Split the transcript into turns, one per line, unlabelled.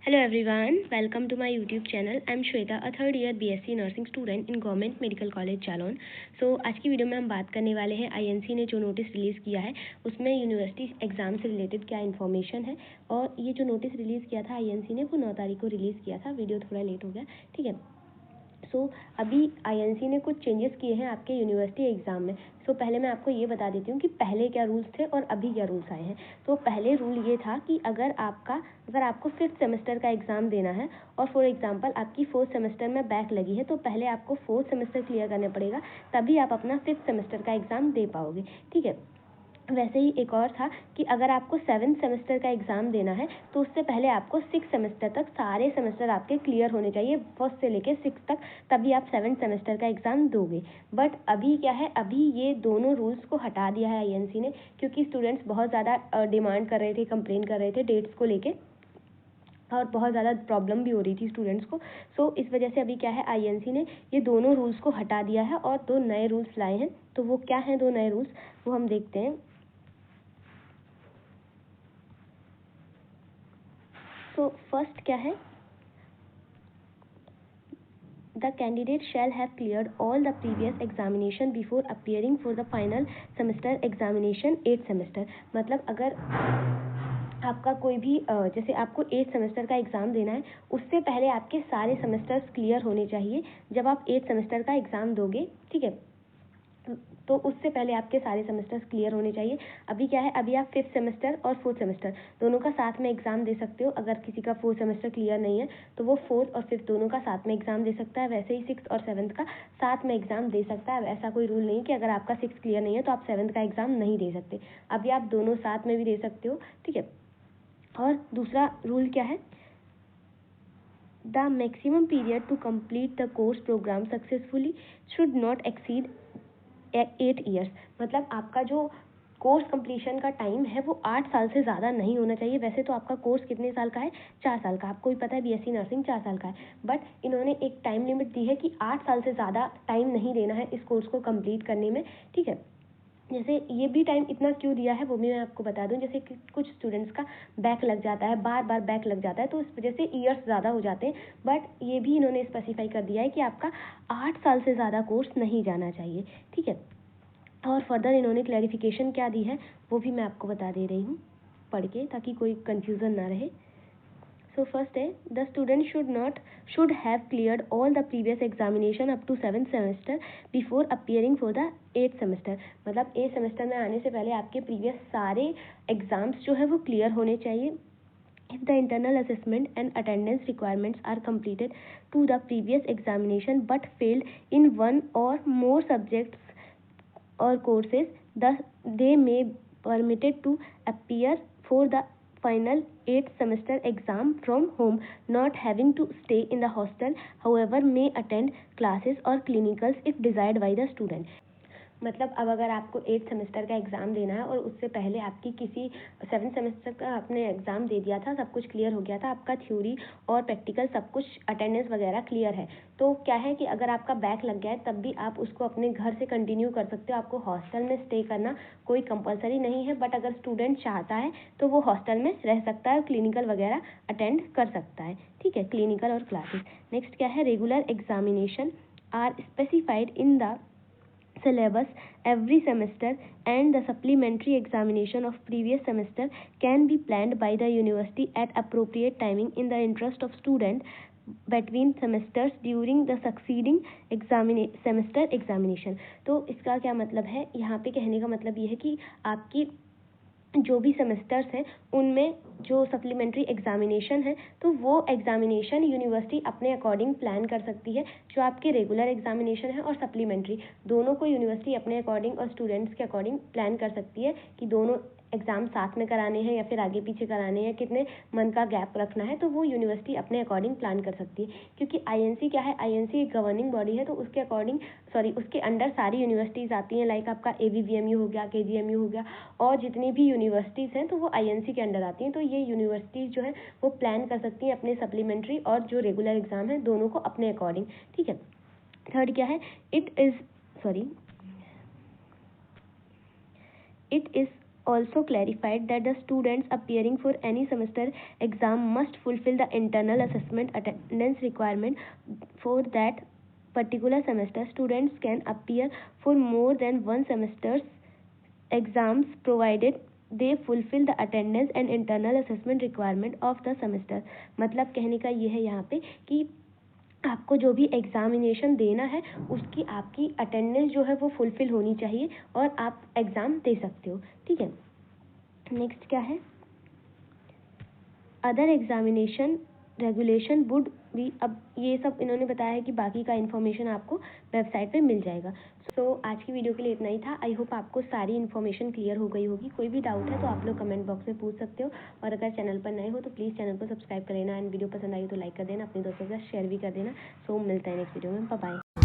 Hello everyone, welcome to my YouTube channel. I am Shweta, a third year BSc Nursing student in Government Medical College Jalaun. आज की video में हम बात करने वाले हैं INC ने जो नोटिस रिलीज़ किया है उसमें यूनिवर्सिटी एग्ज़ाम से रिलेटेड क्या इन्फॉर्मेशन है. और ये जो नोटिस रिलीज़ किया था INC ने वो 9 तारीख को रिलीज़ किया था. वीडियो थोड़ा लेट हो गया, ठीक है. अभी INC ने कुछ चेंजेस किए हैं आपके यूनिवर्सिटी एग्ज़ाम में. पहले मैं आपको ये बता देती हूँ कि पहले क्या रूल्स थे और अभी क्या रूल्स आए हैं. पहले रूल ये था कि अगर आपको 5th सेमेस्टर का एग्ज़ाम देना है और फॉर एग्जांपल आपकी 4th सेमेस्टर में बैक लगी है तो पहले आपको 4th सेमेस्टर क्लियर करना पड़ेगा, तभी आप अपना 5th सेमेस्टर का एग्ज़ाम दे पाओगे, ठीक है. वैसे ही एक और था कि अगर आपको 7th सेमेस्टर का एग्ज़ाम देना है तो उससे पहले आपको 6th सेमेस्टर तक सारे सेमेस्टर आपके क्लियर होने चाहिए, फर्स्ट से लेके 6th तक, तभी आप 7th सेमेस्टर का एग्ज़ाम दोगे. बट अभी क्या है, अभी ये दोनों रूल्स को हटा दिया है INC ने, क्योंकि स्टूडेंट्स बहुत ज़्यादा डिमांड कर रहे थे, कंप्लेन कर रहे थे डेट्स को लेके और बहुत ज़्यादा प्रॉब्लम भी हो रही थी स्टूडेंट्स को. इस वजह से अभी क्या है, INC ने ये दोनों रूल्स को हटा दिया है और 2 नए रूल्स लाए हैं. तो वो क्या हैं 2 नए रूल्स, वो हम देखते हैं. फर्स्ट क्या है, the candidate shall have cleared all the previous examination before appearing for the final semester examination 8th semester. मतलब अगर आपका कोई भी जैसे आपको 8th सेमेस्टर का एग्ज़ाम देना है, उससे पहले आपके सारे सेमेस्टर्स क्लियर होने चाहिए जब आप 8th सेमेस्टर का एग्ज़ाम दोगे, ठीक है. तो उससे पहले आपके सारे सेमेस्टर्स क्लियर होने चाहिए. अभी क्या है, अभी आप 5th सेमेस्टर और 4th सेमेस्टर दोनों का साथ में एग्ज़ाम दे सकते हो. अगर किसी का 4th सेमेस्टर क्लियर नहीं है तो वो 4th और 5th दोनों का साथ में एग्ज़ाम दे सकता है. वैसे ही 6th और 7th का साथ में एग्ज़ाम दे सकता है. ऐसा कोई रूल नहीं कि अगर आपका 6th क्लियर नहीं है तो आप 7th का एग्ज़ाम नहीं दे सकते. अभी आप दोनों साथ में भी दे सकते हो, ठीक है. और दूसरा रूल क्या है, the maximum period to complete the course programme successfully should not exceed 8 years. मतलब आपका जो कोर्स कंप्लीशन का टाइम है वो 8 साल से ज़्यादा नहीं होना चाहिए. वैसे तो आपका कोर्स कितने साल का है, 4 साल का. आपको भी पता है BSc नर्सिंग 4 साल का है, बट इन्होंने एक टाइम लिमिट दी है कि 8 साल से ज़्यादा टाइम नहीं देना है इस कोर्स को कंप्लीट करने में, ठीक है. जैसे ये भी टाइम इतना क्यों दिया है वो भी मैं आपको बता दूं. जैसे कि कुछ स्टूडेंट्स का बैक लग जाता है, बार बार बैक लग जाता है, तो इस वजह से ईयर्स ज़्यादा हो जाते हैं. बट ये भी इन्होंने स्पेसिफाई कर दिया है कि आपका 8 साल से ज़्यादा कोर्स नहीं जाना चाहिए, ठीक है. और फर्दर इन्होंने क्लैरिफिकेशन क्या दी है वो भी मैं आपको बता दे रही हूँ पढ़ के, ताकि कोई कन्फ्यूज़न ना रहे. फर्स्ट है, the student should have cleared all the previous examination up to 7th semester before appearing for the 8th semester. मतलब 8th सेमेस्टर में आने से पहले आपके प्रीवियस सारे एग्जाम्स जो है वो क्लियर होने चाहिए. If the internal assessment and attendance requirements are completed to the previous examination but failed in one or more subjects or courses, thus they may permitted to appear for the final 8th semester exam from home, not having to stay in the hostel. However, may attend classes or clinicals if desired by the student. मतलब अब अगर आपको 8th semester का exam देना है और उससे पहले आपकी किसी 7th सेमेस्टर का आपने एग्ज़ाम दे दिया था, सब कुछ क्लियर हो गया था, आपका थ्योरी और प्रैक्टिकल सब कुछ अटेंडेंस वगैरह क्लियर है, तो क्या है कि अगर आपका बैक लग गया है तब भी आप उसको अपने घर से कंटिन्यू कर सकते हो. आपको हॉस्टल में स्टे करना कोई कंपलसरी नहीं है, बट अगर स्टूडेंट चाहता है तो वो हॉस्टल में रह सकता है और क्लिनिकल वगैरह अटेंड कर सकता है, ठीक है, क्लिनिकल और क्लासेस. नेक्स्ट क्या है, regular examination are specified in the syllabus every semester and the supplementary examination of previous semester can be planned by the university at appropriate timing in the interest of student between semesters during the succeeding semester examination. तो इसका क्या मतलब है, यहाँ पे कहने का मतलब ये है कि आपकी जो भी सेमेस्टर्स हैं उनमें जो सप्लीमेंट्री एग्जामिनेशन है तो वो एग्जामिनेशन यूनिवर्सिटी अपने अकॉर्डिंग प्लान कर सकती है. जो आपके रेगुलर एग्जामिनेशन है और सप्लीमेंट्री दोनों को यूनिवर्सिटी अपने अकॉर्डिंग और स्टूडेंट्स के अकॉर्डिंग प्लान कर सकती है कि दोनों एग्ज़ाम साथ में कराने हैं या फिर आगे पीछे कराने हैं, कितने मंथ का गैप रखना है, तो वो यूनिवर्सिटी अपने अकॉर्डिंग प्लान कर सकती है. क्योंकि INC क्या है, INC एक गवर्निंग बॉडी है, तो उसके अकॉर्डिंग उसके अंडर सारी यूनिवर्सिटीज़ आती हैं. लाइक आपका AVVMU हो गया, KGMU हो गया, और जितनी भी यूनिवर्सिटीज़ हैं तो वो INC के अंडर आती हैं. तो ये यूनिवर्सिटीज़ जो है वो प्लान कर सकती हैं अपने सप्लीमेंट्री और जो रेगुलर एग्ज़ाम है दोनों को अपने अकॉर्डिंग, ठीक है. थर्ड क्या है, it is also clarified that the students appearing for any semester exam must fulfill the internal assessment attendance requirement for that particular semester. Students can appear for more than one semester's exams provided they fulfill the attendance and internal assessment requirement of the semester. मतलब कहने का ये है यहाँ पे कि आपको जो भी एग्जामिनेशन देना है उसकी आपकी अटेंडेंस जो है वो फुलफिल होनी चाहिए और आप एग्ज़ाम दे सकते हो. ठीक है. नेक्स्ट क्या है, अदर एग्जामिनेशन रेगुलेशन वुड भी. अब ये सब इन्होंने बताया है कि बाकी का इन्फॉर्मेशन आपको वेबसाइट पे मिल जाएगा. सो आज की वीडियो के लिए इतना ही था. आई होप आपको सारी इन्फॉर्मेशन क्लियर हो गई होगी. कोई भी डाउट है तो आप लोग कमेंट बॉक्स में पूछ सकते हो, और अगर चैनल पर नए हो तो प्लीज़ चैनल को सब्सक्राइब कर लेना, एंड वीडियो पसंद आई तो लाइक कर देना, अपने दोस्तों के साथ शेयर भी कर देना. सो मिलता है नेक्स्ट वीडियो में. Bye bye.